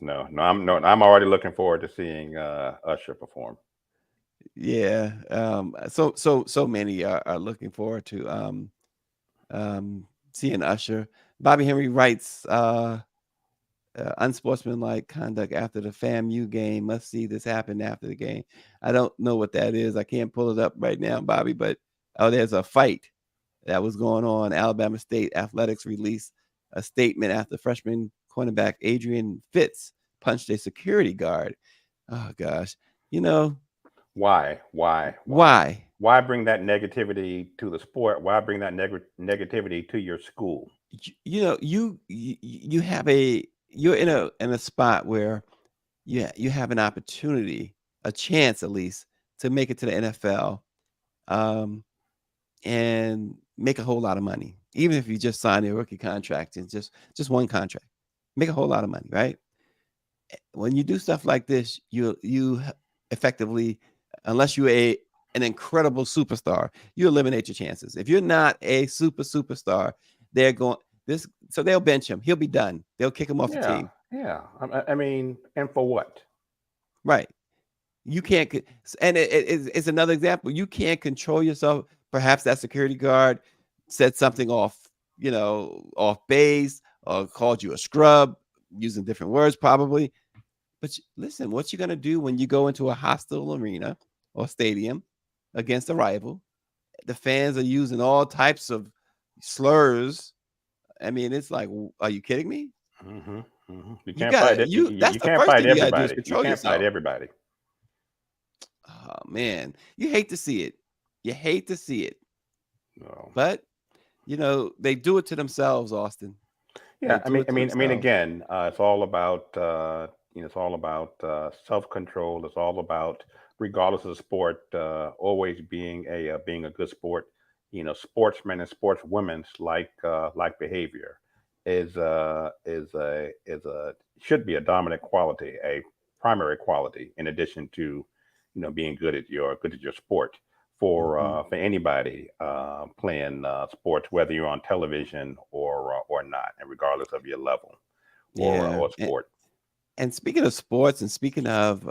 No. I'm already looking forward to seeing Usher perform. Yeah. So many are looking forward to seeing Usher. Bobby Henry writes, unsportsmanlike conduct after the FAMU game. Must see this happen after the game. I don't know what that is. I can't pull it up right now, Bobby, but there's a fight that was going on. Alabama State Athletics released a statement after freshman cornerback Adrian Fitz punched a security guard. Oh gosh, Why? Why bring that negativity to the sport? Why bring that negativity to your school? You have you're in a spot where you have an opportunity, a chance at least, to make it to the NFL, and make a whole lot of money, even if you just sign a rookie contract and just one contract, make a whole lot of money, right? When you do stuff like this, you effectively, unless you're an incredible superstar, you eliminate your chances. If you're not a superstar, they'll bench him. He'll be done. They'll kick him off the team. Yeah. I mean, and for what? Right. You can't, and it's another example. You can't control yourself. Perhaps that security guard said something off base, or called you a scrub, using different words probably. But listen, what you gonna do when you go into a hostile arena or stadium against a rival? The fans are using all types of slurs. I mean, it's like, are you kidding me? You can't fight it. You That's the can't first fight thing you gotta do is everybody. control You can't yourself. fight everybody. Oh man, you hate to see it. You hate to see it, No. but you know they do it to themselves, Austin. They Yeah, do it to themselves. again, it's all about it's all about self-control. It's all about, regardless of the sport, always being a good sport. Sportsmen and sportswomen's like behavior is a should be a dominant quality, a primary quality, in addition to being good at your sport. For anybody playing sports, whether you're on television or not, and regardless of your level Yeah. or sport. And speaking of sports, and speaking of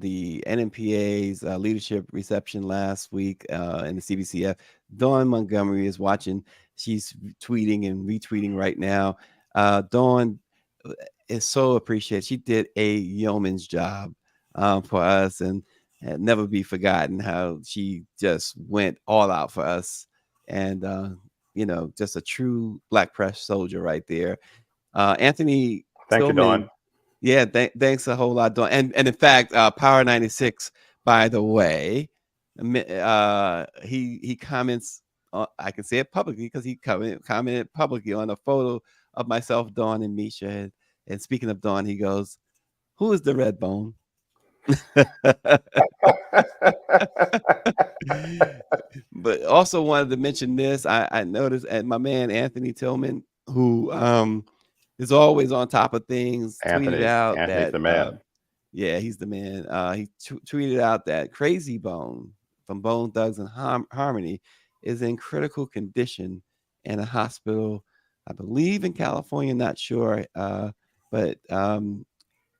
the NNPA's leadership reception last week in the CBCF, Dawn Montgomery is watching. She's tweeting and retweeting right now. Dawn is so appreciated. She did a yeoman's job for us, and never be forgotten how she just went all out for us. And, just a true Black press soldier right there. Anthony Thank you, Dawn. Tillman. Yeah, thanks a whole lot, Dawn. And in fact, Power 96, by the way, he comments. I can say it publicly because he commented publicly on a photo of myself, Dawn, and Misha. And speaking of Dawn, he goes, "Who is the red bone?" But also wanted to mention this. I noticed, and my man Anthony Tillman, who is always on top of things, tweeted out Anthony's that the man. yeah, he's the man. He tweeted out that Crazy Bone from Bone Thugs and Harmony is in critical condition in a hospital, I believe in California, not sure. But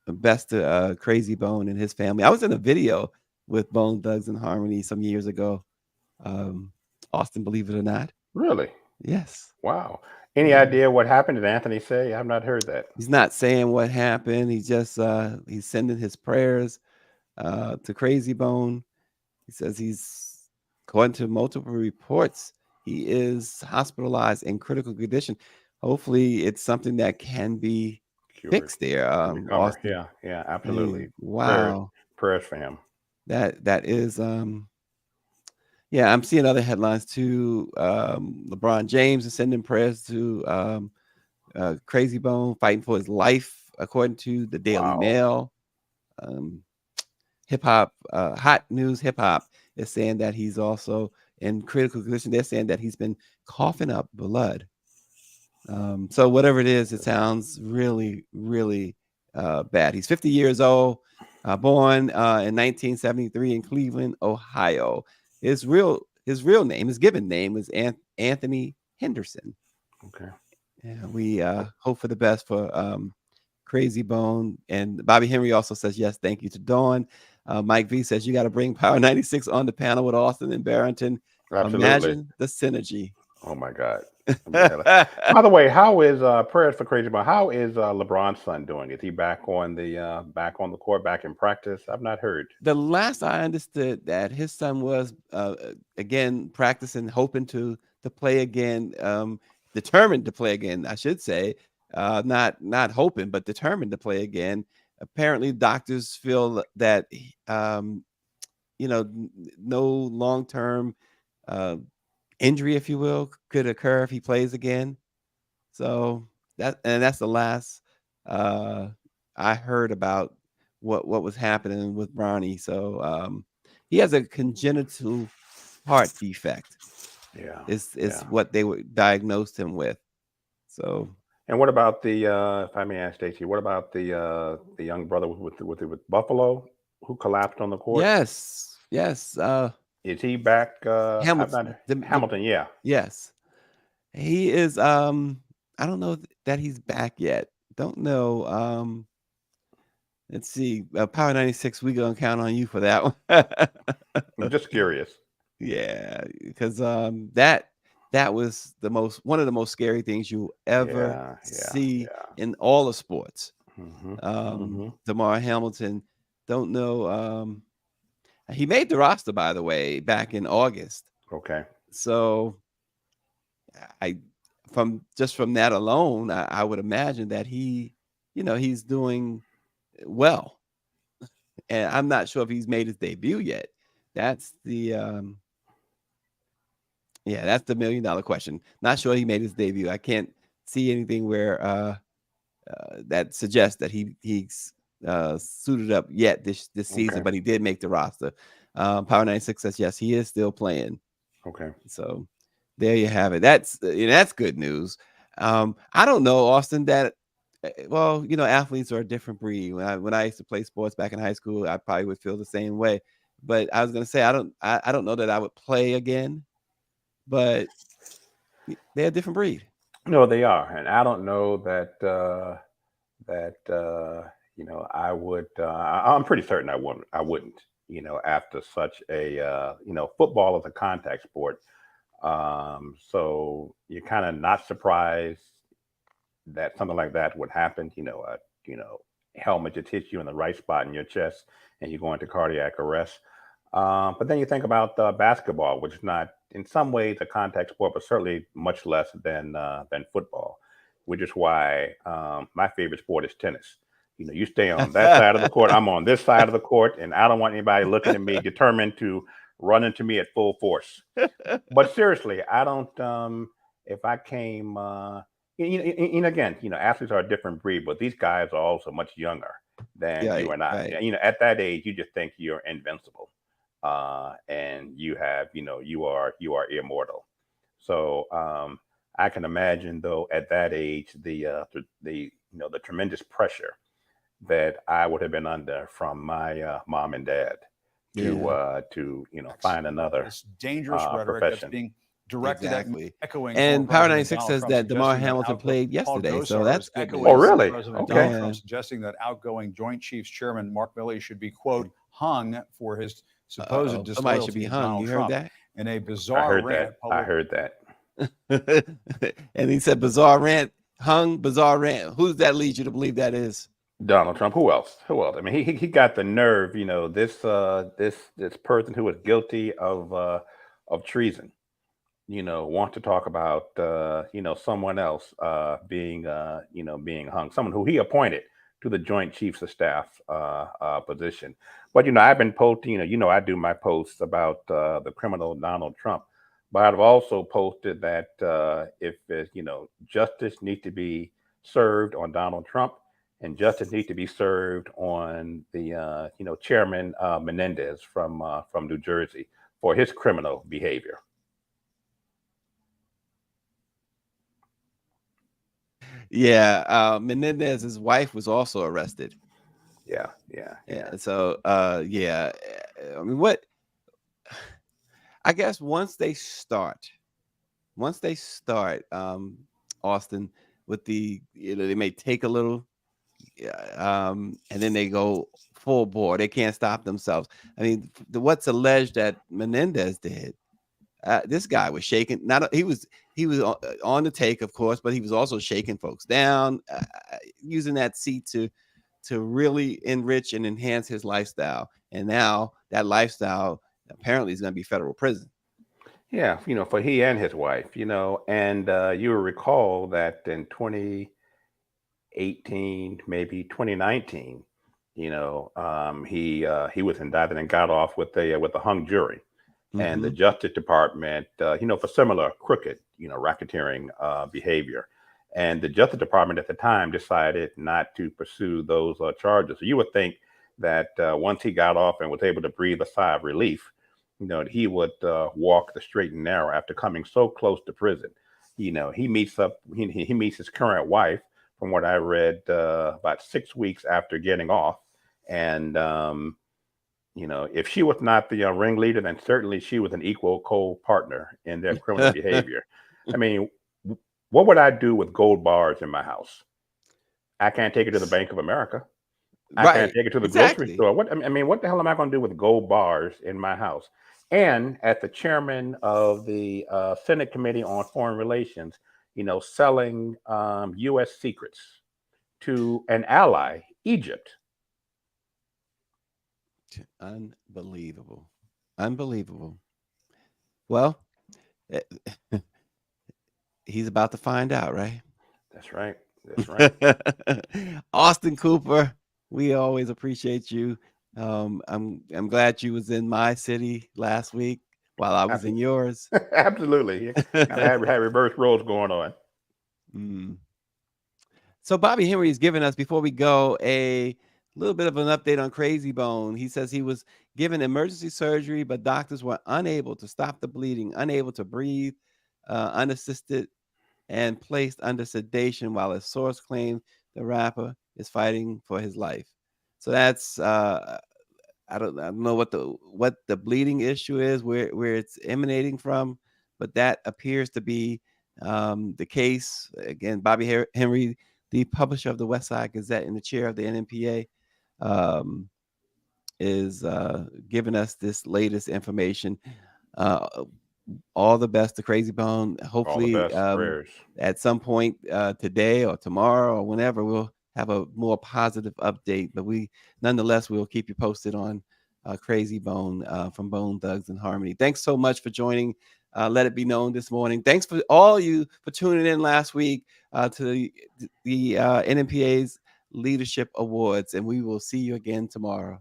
best to Crazy Bone and his family. I was in a video with Bone Thugs and Harmony some years ago. Austin, believe it or not. Really? Yes. Wow. Any idea what happened? Did Anthony say? I've not heard that. He's not saying what happened. He just he's sending his prayers to Crazy Bone. He says he's, according to multiple reports, he is hospitalized in critical condition. Hopefully, it's something that can be fixed there. Austin. Yeah, absolutely. Hey, wow. Prayers for him. That is yeah, I'm seeing other headlines too. LeBron James is sending prayers to Crazy Bone, fighting for his life, according to the Daily Mail. Hip hop, Hot News Hip Hop is saying that he's also in critical condition. They're saying that he's been coughing up blood. So whatever it is, it sounds really, really bad. He's 50 years old, born in 1973 in Cleveland, Ohio. His real name, his given name, is Anthony Henderson. Okay. Yeah, we hope for the best for Crazy Bone. And Bobby Henry also says, yes, thank you to Dawn. Mike V says, you got to bring Power 96 on the panel with Austin and Barrington. Absolutely. Imagine the synergy. Oh my God. By the way, how is prayers for Crazy Bone? How is LeBron's son doing? Is he back on the court, back in practice? I've not heard. The last I understood that his son was again practicing, hoping to play again, determined to play again, I should say. Not hoping, but determined to play again. Apparently, doctors feel that no long-term injury, if you will, could occur if he plays again. So that's the last I heard about what was happening with Bronny. So he has a congenital heart defect. Yeah, is what they would diagnosed him with. So. And what about if I may ask Stacey, what about the young brother with Buffalo who collapsed on the court? Yes. Is he back? Hamilton, yeah. Yes. He is. I don't know that he's back yet. Don't know. Let's see. Power 96, we gonna count on you for that one. I'm just curious. Yeah, because that was one of the most scary things you ever see in all of sports. DeMar Hamilton, don't know. He made the roster, by the way, back in August. Okay. So from that alone, I would imagine that he's doing well. And I'm not sure if he's made his debut yet. That's the yeah, that's the $1 million question. Not sure he made his debut. I can't see anything where that suggests that he's suited up yet this season, Okay. but he did make the roster. Power 96 says yes, he is still playing. Okay. So there you have it. That's good news. I don't know, Austin, that well, athletes are a different breed. When I used to play sports back in high school, I probably would feel the same way. But I was gonna say I don't know that I would play again, but they're a different breed. No, they are, and I don't know that I would. I'm pretty certain I wouldn't. I wouldn't. After such a football is a contact sport, so you're kind of not surprised that something like that would happen. Helmet just hits you in the right spot in your chest, and you go into cardiac arrest. But then you think about basketball, which is not, in some ways, a contact sport, but certainly much less than football. Which is why my favorite sport is tennis. You stay on that side of the court, I'm on this side of the court, and I don't want anybody looking at me determined to run into me at full force. But seriously, I don't. If I came, again, athletes are a different breed, but these guys are also much younger than you and I. Right. At that age, you just think you're invincible, and you have, you are immortal. So I can imagine, though, at that age, the tremendous pressure that I would have been under from my mom and dad to find another It's dangerous rhetoric profession. that's being directed Exactly. at echoing. And former Power President 96 Donald says Trump that DeMar suggesting Hamilton that played Paul yesterday, so Gosar that's is good echoing news. Oh, really? President Okay. Donald Yeah. Trump suggesting that outgoing Joint Chiefs Chairman Mark Milley should be, quote, hung for his supposed Somebody disloyalty should be to hung. Donald You Trump. heard that? In a I bizarre heard rant, that. I heard that. And he said, bizarre rant, hung, bizarre rant. Who's that lead you to believe that is? Donald Trump. Who else? Who else? I mean, he got the nerve. This person who was guilty of treason. Want to talk about someone else being being hung, someone who he appointed to the Joint Chiefs of Staff position. But I've been posting. I do my posts about the criminal Donald Trump, but I've also posted that if justice needs to be served on Donald Trump, and justice needs to be served on the Chairman Menendez from New Jersey for his criminal behavior. Yeah, Menendez's wife was also arrested. Yeah. So, yeah, I mean, I guess once they start, Austin, with they may take a little, and then they go full bore. They can't stop themselves. I mean, what's alleged that Menendez did. This guy was shaking. He was on the take, of course, but he was also shaking folks down, using that seat to really enrich and enhance his lifestyle. And now that lifestyle apparently is going to be federal prison. Yeah, for he and his wife, and you will recall that in 2018, maybe 2019, he was indicted and got off with a hung jury. And the Justice Department, for similar crooked, racketeering behavior. And the Justice Department at the time decided not to pursue those charges. So you would think that once he got off and was able to breathe a sigh of relief, he would walk the straight and narrow after coming so close to prison. He meets his current wife, from what I read, about 6 weeks after getting off. And if she was not the ringleader, then certainly she was an equal co-partner in their criminal behavior. I mean, what would I do with gold bars in my house? I can't take it to the Bank of America. I can't take it to the grocery store. What the hell am I going to do with gold bars in my house? And as the chairman of the Senate Committee on Foreign Relations, selling U.S. secrets to an ally, Egypt. Unbelievable. Well, he's about to find out, right? That's right. Austin Cooper, we always appreciate you. I'm glad you was in my city last week while I was in yours. Absolutely. Kind of have reverse roles going on. Mm. So Bobby Henry is giving us, before we go, a little bit of an update on Crazy Bone. He says he was given emergency surgery, but doctors were unable to stop the bleeding, unable to breathe, unassisted, and placed under sedation while a source claimed the rapper is fighting for his life. So that's I don't know what the bleeding issue is, where it's emanating from, but that appears to be the case. Again, Bobby Henry, the publisher of the West Side Gazette and the chair of the NNPA, is giving us this latest information. All the best to Crazy Bone. Hopefully, All the best. Prayers. at some point today or tomorrow or whenever, we'll have a more positive update. But nonetheless, we'll keep you posted on Crazy Bone from Bone Thugs and Harmony. Thanks so much for joining. Let it be known this morning. Thanks for all you for tuning in last week to the NNPA's Leadership Awards, and we will see you again tomorrow.